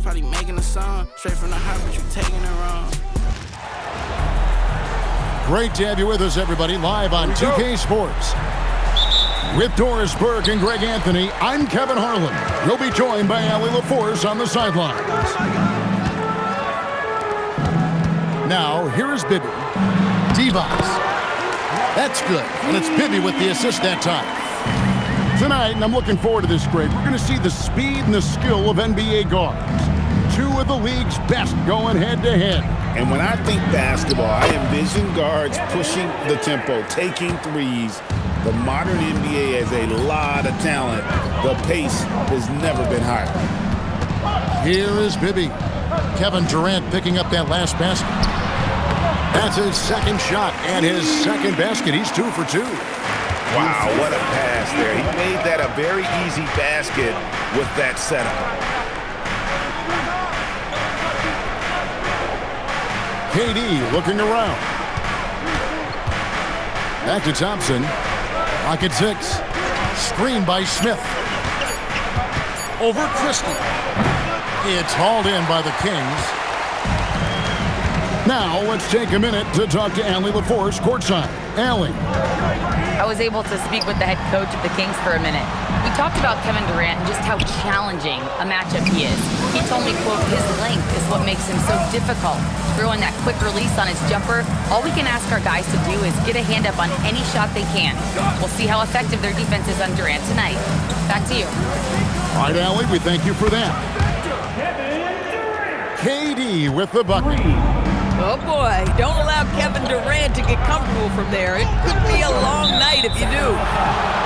probably making a song. Straight from the heart, but you taking it wrong. Great to have you with us, everybody, live on 2K Sports. With Doris Burke and Greg Anthony, I'm Kevin Harlan. You'll be joined by Allie LaForce on the sidelines. Now, here is Bibby. Divac. That's good, and it's Bibby with the assist that time. Tonight, and I'm looking forward to this, Greg, we're going to see the speed and the skill of NBA guards. Two of the league's best going head-to-head. And when I think basketball, I envision guards pushing the tempo, taking threes. The modern NBA has a lot of talent. The pace has never been higher. Here is Bibby. Kevin Durant picking up that last basket. That's his second shot and his second basket. He's 2 for 2. Wow, what a pass there. He made that a very easy basket with that setup. KD looking around. Back to Thompson. Pocket 6. Screen by Smith. Over Christie. It's hauled in by the Kings. Now let's take a minute to talk to Allie LaForce courtside. Allie. I was able to speak with the head coach of the Kings for a minute. We talked about Kevin Durant and just how challenging a matchup he is. He told me, quote, his length is what makes him so difficult. Throwing that quick release on his jumper, all we can ask our guys to do is get a hand up on any shot they can. We'll see how effective their defense is on Durant tonight. Back to you. All right, Allie, we thank you for that. KD with the bucket. Oh, boy. Don't allow Kevin Durant to get comfortable from there. It could be a long night if you do.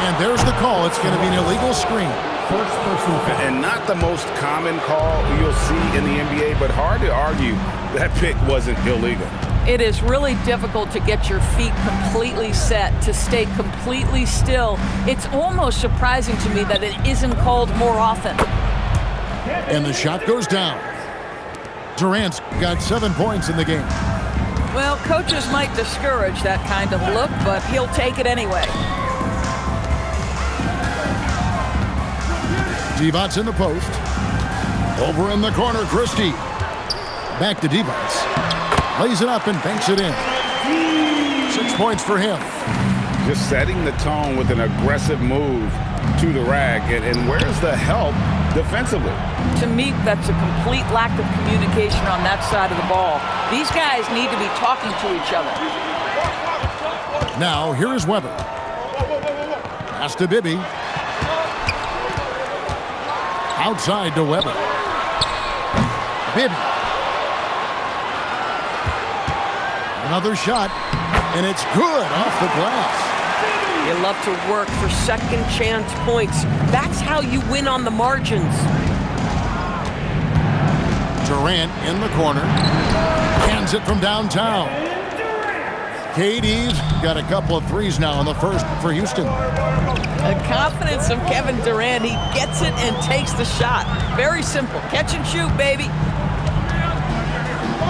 And there's the call. It's going to be an illegal screen. And not the most common call you'll see in the NBA, but hard to argue that pick wasn't illegal. It is really difficult to get your feet completely set, to stay completely still. It's almost surprising to me that it isn't called more often. And the shot goes down. Durant's got 7 points in the game. Well, coaches might discourage that kind of look, but he'll take it anyway. Divac in the post. Over in the corner, Christie. Back to Divac. Lays it up and banks it in. 6 points for him. Just setting the tone with an aggressive move to the rack. And where's the help defensively? To me, that's a complete lack of communication on that side of the ball. These guys need to be talking to each other. Now, here is Weber. Pass to Bibby. Outside to Weber. Bibby. Another shot, and it's good off the glass. You love to work for second chance points. That's how you win on the margins. Durant in the corner. Cans it from downtown. KD's got a couple of threes now in the first for Houston. The confidence of Kevin Durant. He gets it and takes the shot. Very simple. Catch and shoot, baby.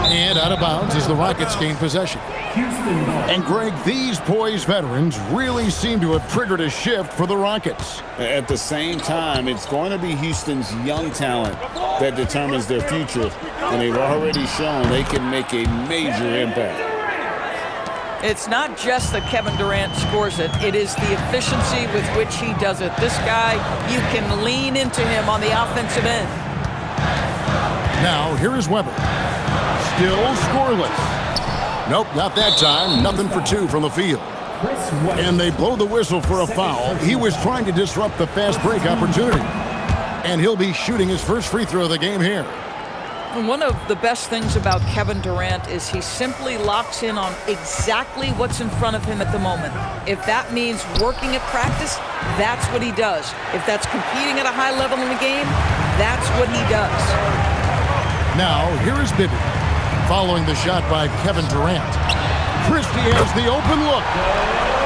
And out of bounds as the Rockets gain possession. And Greg, these poised veterans really seem to have triggered a shift for the Rockets. At the same time, it's going to be Houston's young talent that determines their future, and they've already shown they can make a major impact. It's not just that Kevin Durant scores it. It is the efficiency with which he does it. This guy, you can lean into him on the offensive end. Now, here is Weber. Still scoreless. Nope, not that time. Nothing for 2 from the field. And they blow the whistle for a foul. He was trying to disrupt the fast break opportunity. And he'll be shooting his first free throw of the game here. And one of the best things about Kevin Durant is he simply locks in on exactly what's in front of him at the moment. If that means working at practice, that's what he does. If that's competing at a high level in the game, that's what he does. Now, here is Bibby, following the shot by Kevin Durant. Christie has the open look.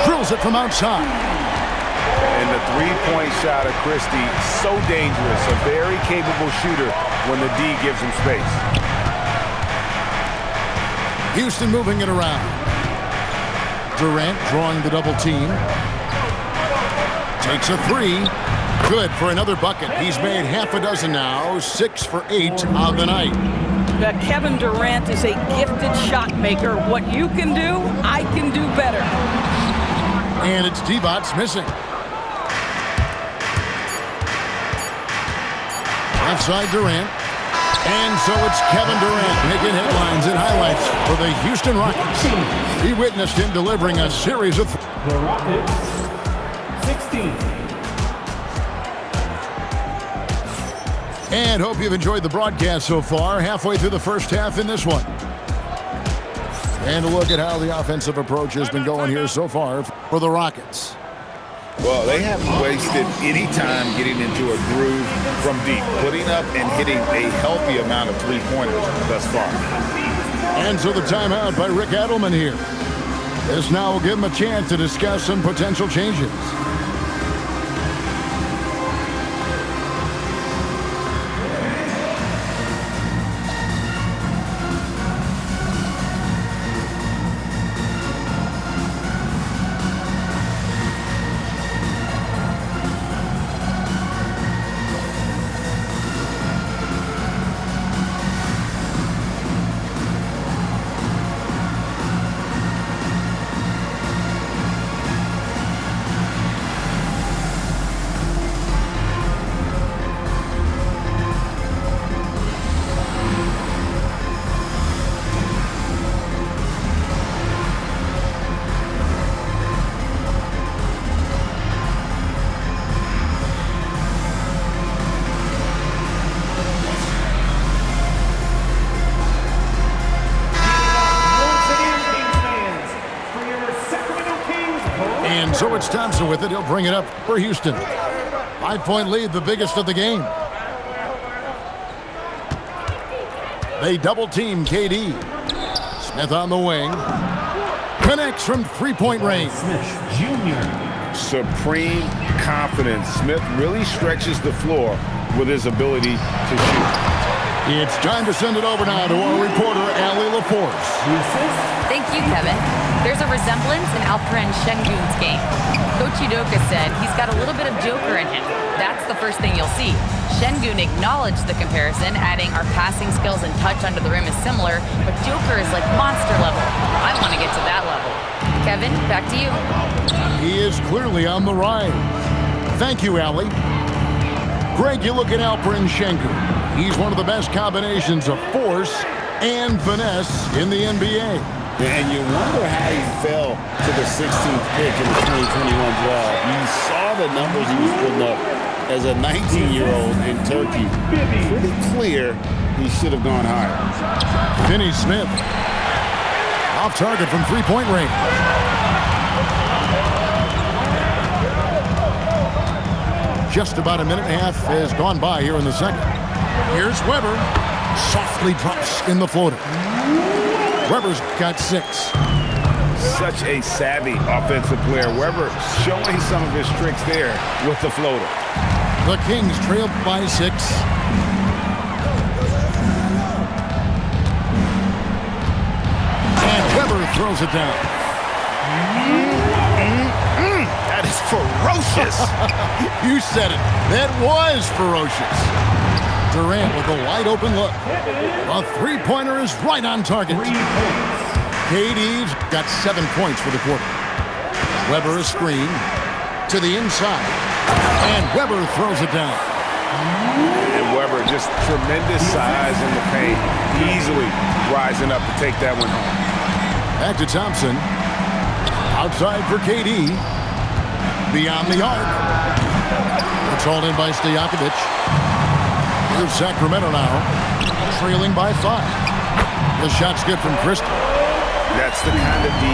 Drills it from outside. And the three-point shot of Christie, so dangerous. A very capable shooter when the D gives him space. Houston moving it around. Durant drawing the double team. Takes a 3. Good for another bucket. He's made half a dozen now, 6 for 8 on the night. Kevin Durant is a gifted shot maker. What you can do, I can do better. And it's Divac missing. Outside Durant. And so it's Kevin Durant making headlines and highlights for the Houston Rockets. He witnessed him delivering a series of... The Rockets, 16. And hope you've enjoyed the broadcast so far. Halfway through the first half in this one. And a look at how the offensive approach has been going here so far for the Rockets. Well, they haven't wasted any time getting into a groove from deep, putting up and hitting a healthy amount of three-pointers thus far. And so the timeout by Rick Adelman here. This now will give him a chance to discuss some potential changes. So it's Thompson with it. He'll bring it up for Houston. 5-point lead, the biggest of the game. They double-team KD. Smith on the wing. Connects from three-point range. Smith Jr. Supreme confidence. Smith really stretches the floor with his ability to shoot. It's time to send it over now to our reporter, Allie LaForce. Thank you, Kevin. There's a resemblance in Alperen Şengün's game. Coach Udoka said he's got a little bit of Joker in him. That's the first thing you'll see. Şengün acknowledged the comparison, adding our passing skills and touch under the rim is similar, but Joker is like monster level. I want to get to that level. Kevin, back to you. He is clearly on the rise. Thank you, Allie. Greg, you look at Alperen Şengün. He's one of the best combinations of force and finesse in the NBA. And you wonder how he fell to the 16th pick in the 2021 draft. You saw the numbers he was putting up as a 19-year-old in Turkey. Pretty clear he should have gone higher. Finney Smith. Off target from three-point range. Just about a minute and a half has gone by here in the second. Here's Weber. Softly drops in the floater. Weber's got 6. Such a savvy offensive player. Weber showing some of his tricks there with the floater. The Kings trail by 6. And Weber throws it down. That is ferocious. You said it. That was ferocious. Durant with a wide open look. A three-pointer is right on target. KD's got 7 points for the quarter. Weber a screen to the inside. And Weber throws it down. And Weber just tremendous size in the paint. Easily rising up to take that one home. Back to Thompson. Outside for KD. Beyond the arc. It's hauled in by Stojakovic. Here's Sacramento now, trailing by 5. The shot's good from Christie. That's the kind of D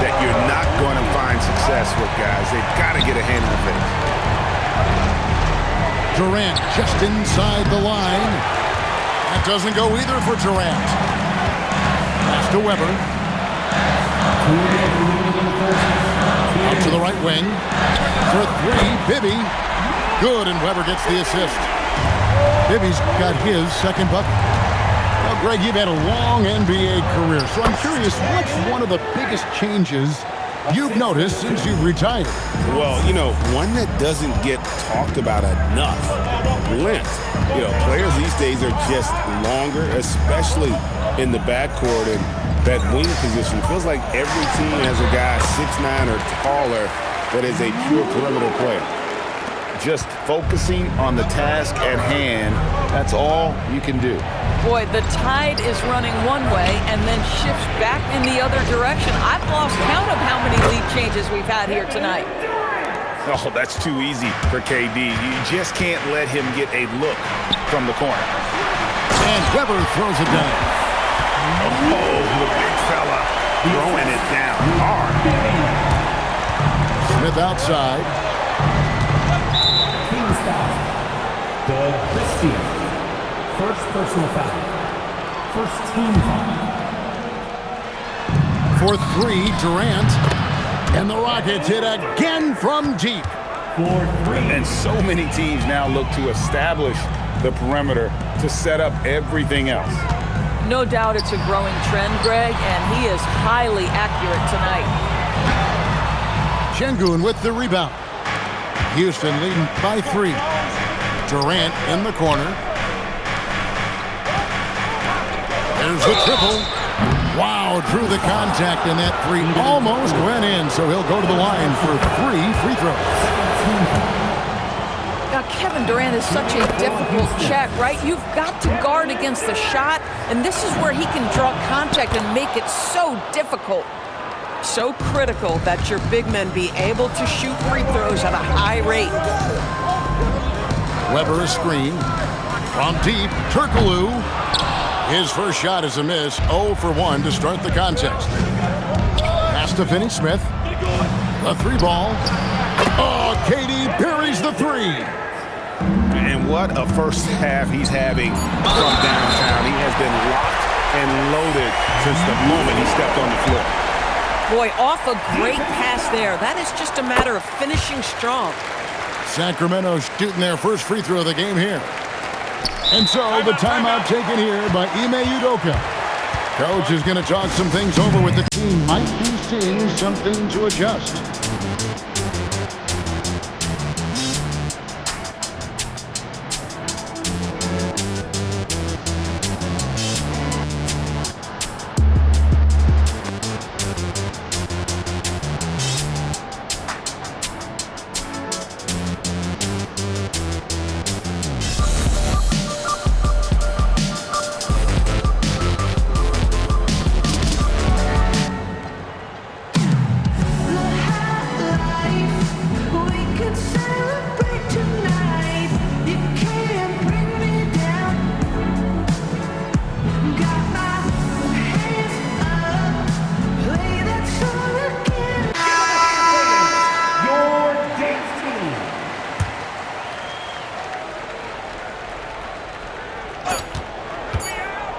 that you're not going to find success with, guys. They've got to get a hand in the face. Durant just inside the line. That doesn't go either for Durant. Pass to Weber. Out to the right wing. For 3, Bibby. Good, and Weber gets the assist. Bibby's got his second bucket. Well, Greg, you've had a long NBA career, so I'm curious, what's one of the biggest changes you've noticed since you've retired? Well, one that doesn't get talked about enough, length. Players these days are just longer, especially in the backcourt, and that wing position. Feels like every team has a guy 6'9" or taller that is a pure perimeter player. Just focusing on the task at hand, that's all you can do. Boy, the tide is running one way and then shifts back in the other direction. I've lost count of how many lead changes we've had here tonight. Oh, that's too easy for KD. You just can't let him get a look from the corner. And Weber throws it down. Oh, the big fella throwing it down hard. Smith outside. Kings foul. Doug Christie. First personal foul. First team foul. For three, Durant. And the Rockets hit again from deep. For three. And so many teams now look to establish the perimeter to set up everything else. No doubt it's a growing trend, Greg, and he is highly accurate tonight. Şengün with the rebound. Houston leading by 3. Durant in the corner. There's the triple. Wow, drew the contact, and that 3 almost went in, so he'll go to the line for 3 free throws. Now, Kevin Durant is such a difficult check, right? You've got to guard against the shot, and this is where he can draw contact and make it so difficult. So critical that your big men be able to shoot free throws at a high rate. Weber a screen. From deep, Turkoglu. His first shot is a miss. 0 for 1 to start the contest. Pass to Finney-Smith. The 3-ball. Oh, KD buries the 3. And what a first half he's having from downtown. He has been locked and loaded since the moment he stepped on the floor. Boy, off a great pass there. That is just a matter of finishing strong. Sacramento shooting their first free throw of the game here. And so the timeout taken here by Ime Udoka. Coach is going to talk some things over with the team. Might be seeing something to adjust.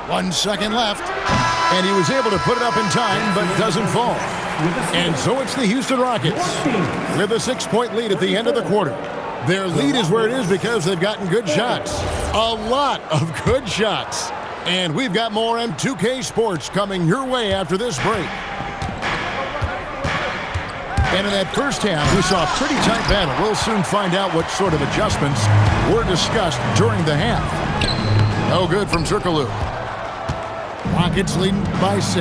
One second left, and he was able to put it up in time, but doesn't fall. And so it's the Houston Rockets with a 6-point lead at the end of the quarter. Their lead is where it is because they've gotten good shots. A lot of good shots. And we've got more M2K Sports coming your way after this break. And in that first half, we saw a pretty tight battle. We'll soon find out what sort of adjustments were discussed during the half. No good from Turkoglu. Rockets leading by 6.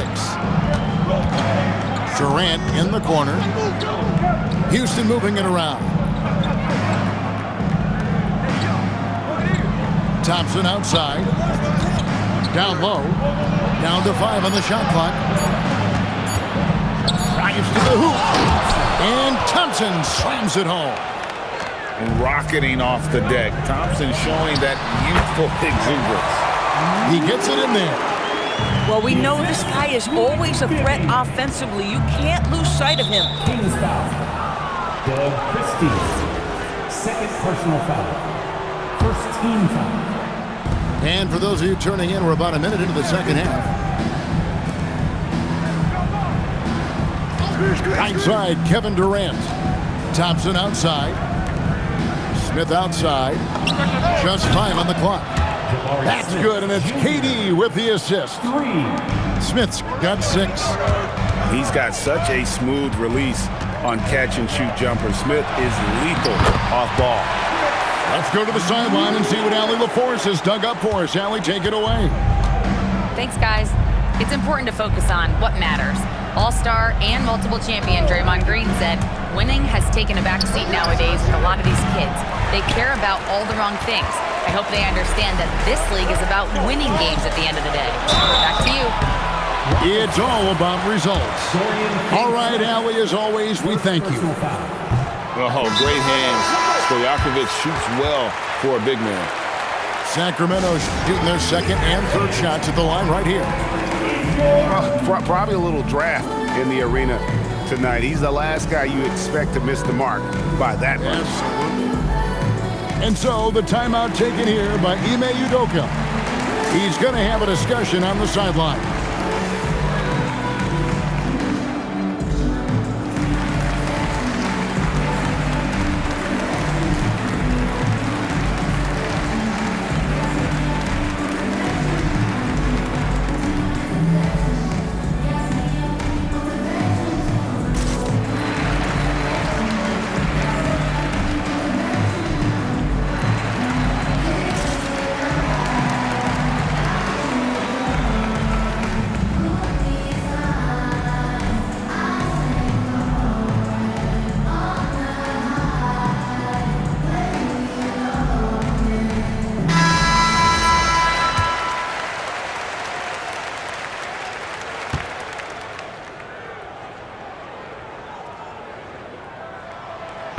Durant in the corner. Houston moving it around. Thompson outside. Down low. Down to 5 on the shot clock. Drives to the hoop. And Thompson slams it home. Rocketing off the deck. Thompson showing that youthful exuberance. He gets it in there. Well, we know this guy is always a threat offensively. You can't lose sight of him. Kings foul. Doug Christie. Second personal foul. First team foul. And for those of you turning in, we're about a minute into the second half. Right side, Kevin Durant. Thompson outside. Smith outside. Just 5 on the clock. That's good, and it's KD with the assist. 3. Smith's got 6. He's got such a smooth release on catch-and-shoot jumpers. Smith is lethal off ball. Let's go to the sideline and see what Allie LaForce has dug up for us. Allie, take it away. Thanks, guys. It's important to focus on what matters. All-star and multiple champion Draymond Green said, winning has taken a backseat nowadays with a lot of these kids. They care about all the wrong things. I hope they understand that this league is about winning games at the end of the day. Back to you. It's all about results. All right, Allie, as always, we thank you. Oh, great hands. Stojakovic shoots well for a big man. Sacramento shooting their second and third shots at the line right here. Probably a little draft in the arena tonight. He's the last guy you expect to miss the mark by that much. Absolutely. And so the timeout taken here by Ime Udoka. He's going to have a discussion on the sideline.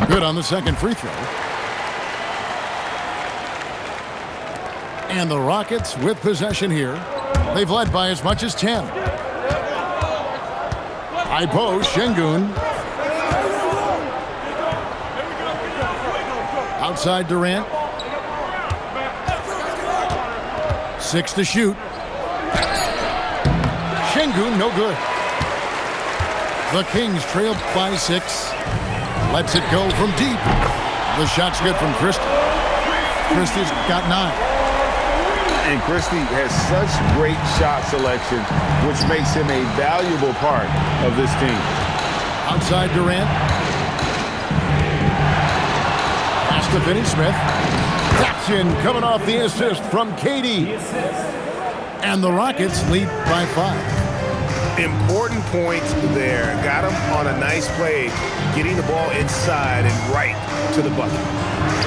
Good on the second free throw. And the Rockets with possession here. They've led by as much as 10. High post, Şengün. Outside Durant. 6 to shoot. Şengün, no good. The Kings trail by 6. Lets it go from deep. The shot's good from Christie. Christie's got 9. And Christie has such great shot selection, which makes him a valuable part of this team. Outside Durant. Pass to Finney-Smith. Jackson coming off the assist from Katie. And the Rockets lead by 5. Important points there. Got him on a nice play, getting the ball inside and right to the bucket.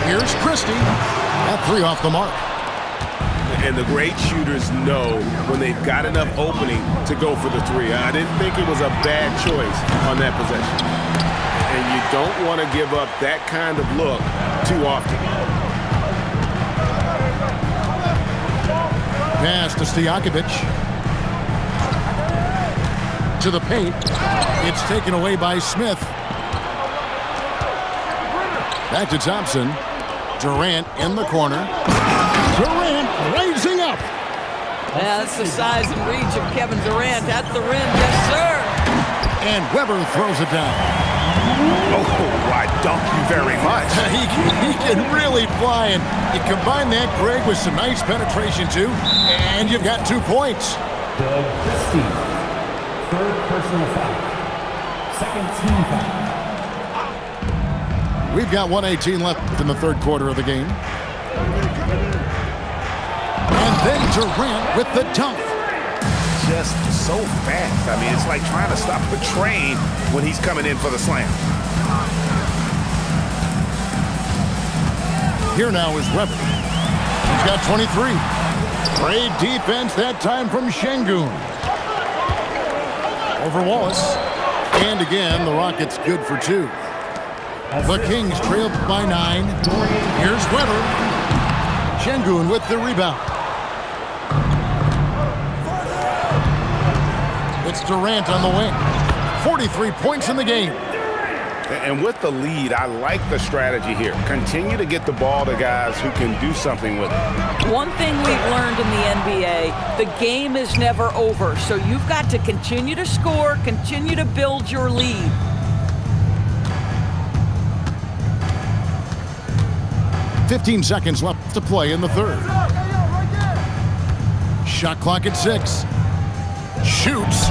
Here's Christie. That 3 off the mark. And the great shooters know when they've got enough opening to go for the 3. I didn't think it was a bad choice on that possession. And you don't want to give up that kind of look too often. Pass to Stojakovic. To the paint. It's taken away by Smith. Back to Thompson. Durant in the corner. Durant raising up. Yeah, that's the size and reach of Kevin Durant at the rim. Yes, sir. And Weber throws it down. Oh, I dunk you very much. He can really fly. And you combine that, Greg, with some nice penetration, too. And you've got 2 points. Doug Christie. Third personal foul. Second team foul. We've got 1:18 left in the third quarter of the game. And then Durant with the dunk. Just so fast. I mean, it's like trying to stop a train when he's coming in for the slam. Here now is Weber. He's got 23. Great defense that time from Şengün. Over Wallace. And again, the Rockets good for 2. The Kings trail by 9. Here's Weber. Şengün with the rebound. It's Durant on the wing. 43 points in the game. And with the lead, I like the strategy here. Continue to get the ball to guys who can do something with it. One thing we've learned in the NBA, the game is never over. So you've got to continue to score, continue to build your lead. .15 seconds left to play in the third. Shot clock at 6. Shoots.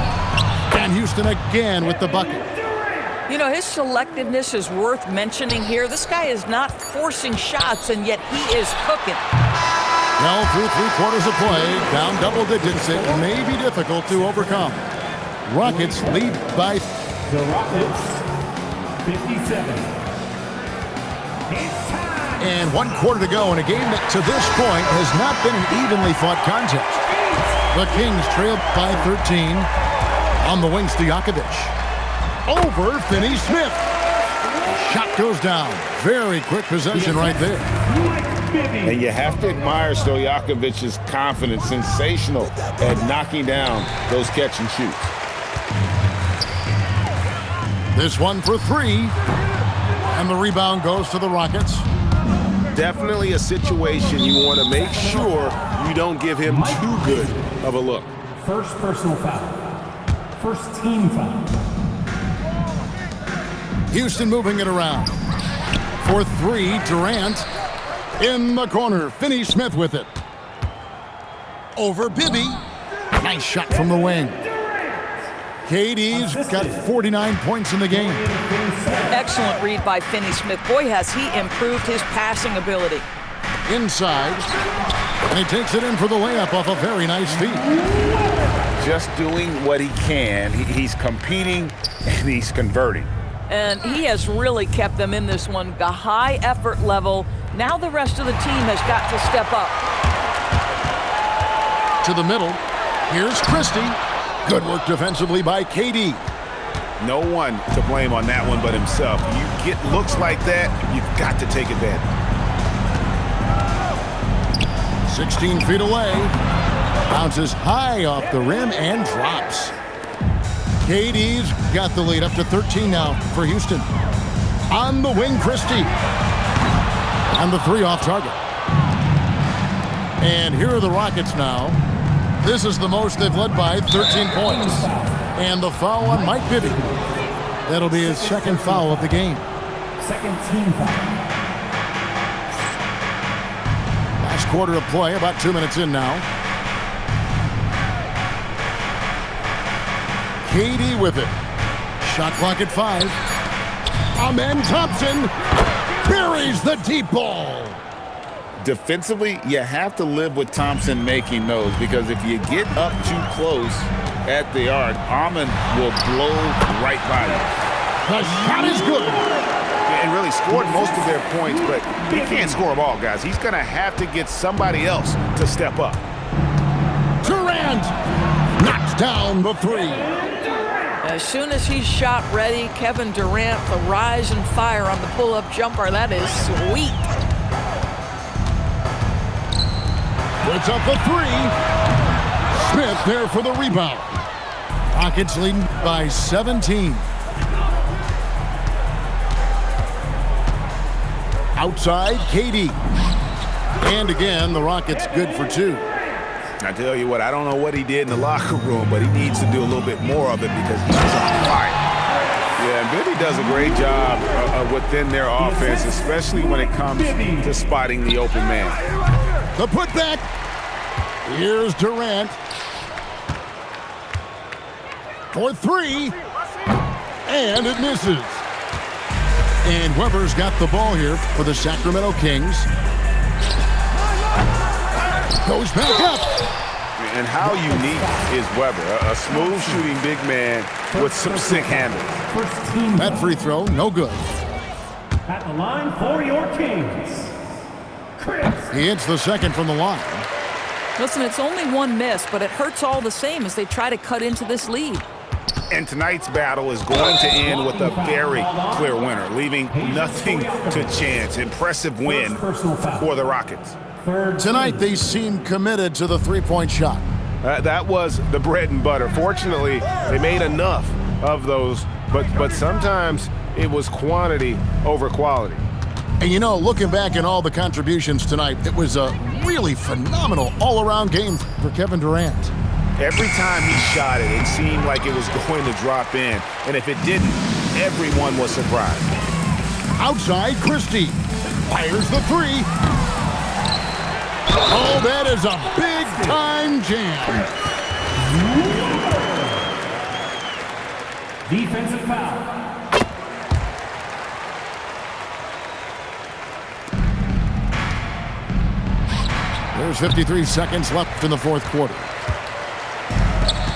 And Houston again with the bucket. You know, his selectiveness is worth mentioning here. This guy is not forcing shots, and yet he is cooking. Well, through 3/4 of play, down double digits, it may be difficult to overcome. Rockets lead by... The Rockets, 57. And 1/4 to go in a game that to this point has not been an evenly fought contest. The Kings trail by 13. On the wing, Stojakovic. Over Finney-Smith. Shot goes down. Very quick possession right there. And you have to admire Stojakovic's confidence. Sensational at knocking down those catch and shoots. This one for three. And the rebound goes to the Rockets. Definitely a situation you want to make sure you don't give him too good of a look. First personal foul. First team foul. Houston moving it around. For three, Durant in the corner. Finney-Smith with it. Over Bibby. Nice shot from the wing. KD's got 49 points in the game. Excellent read by Finney-Smith. Boy, has he improved his passing ability. Inside. And he takes it in for the layup off a very nice feed. Just doing what he can. He's competing and he's converting. And he has really kept them in this one. A high effort level. Now the rest of the team has got to step up. To the middle. Here's Christie. Good work defensively by KD. No one to blame on that one but himself. You get looks like that, you've got to take advantage. 16 feet away. Bounces high off the rim and drops. KD's got the lead up to 13 now for Houston. On the wing, Christie. And the three off target. And here are the Rockets now. This is the most they've led by 13 points. And the foul on Mike Bibby. That'll be his second foul of the game. Second team foul. Last quarter of play, about 2 minutes in now. KD with it. Shot clock at 5. Amen Thompson buries the deep ball. Defensively, you have to live with Thompson making those because if you get up too close at the arc, Amen will blow right by you. The shot is good. And really scored most of their points, but he can't score them all, guys. He's going to have to get somebody else to step up. Durant knocks down the three. As soon as he's shot ready, Kevin Durant, the rise and fire on the pull-up jumper. That is sweet. Puts up the three. Smith there for the rebound. Rockets leading by 17. Outside, KD. And again, the Rockets good for two. I tell you what, I don't know what he did in the locker room, but he needs to do a little bit more of it because he's on fire. Yeah, and Bibby does a great job within their offense, especially when it comes to spotting the open man. The putback. Here's Durant. For three. And it misses. And Weber's got the ball here for the Sacramento Kings. Goes back up. And how unique is Weber? A smooth shooting big man with some sick handles. First team That free throw, no good. at the line for your Kings. Chris. He hits the second from the line. Listen, it's only one miss, but it hurts all the same as they try to cut into this lead. And tonight's battle is going to end with a very clear winner, leaving nothing to chance. Impressive win for the Rockets. Tonight, they seem committed to the three-point shot. That was the bread and butter. Fortunately, they made enough of those, but sometimes it was quantity over quality. And you know, looking back at all the contributions tonight, it was a really phenomenal all-around game for Kevin Durant. Every time he shot it, it seemed like it was going to drop in. And if it didn't, everyone was surprised. Outside, Christie fires the three. Oh, that is a big-time jam. Defensive foul. There's 53 seconds left in the fourth quarter.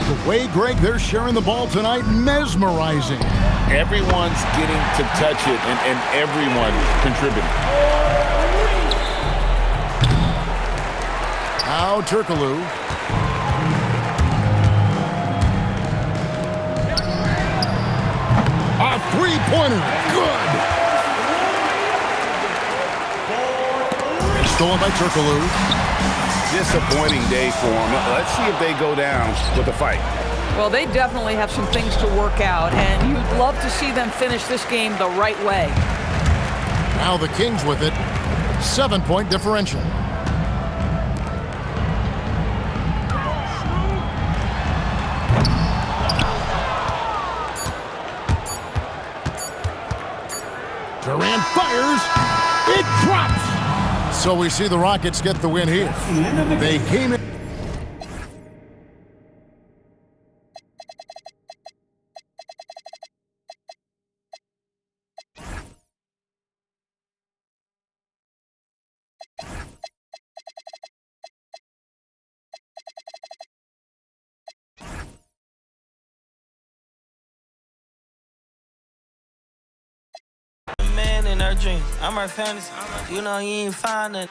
The way, Greg, they're sharing the ball tonight, mesmerizing. Everyone's getting to touch it, and everyone contributing. Now Turkoglu. A three-pointer. Good. Stolen by Turkoglu. Disappointing day for them. Let's see if they go down with a fight. Well, they definitely have some things to work out, and you'd love to see them finish this game the right way. Now the Kings with it. 7-point differential. Durant fires. It drops. So we see the Rockets get the win here. They came in. Man in our dreams, I'm our fantasy. You know, you ain't find it.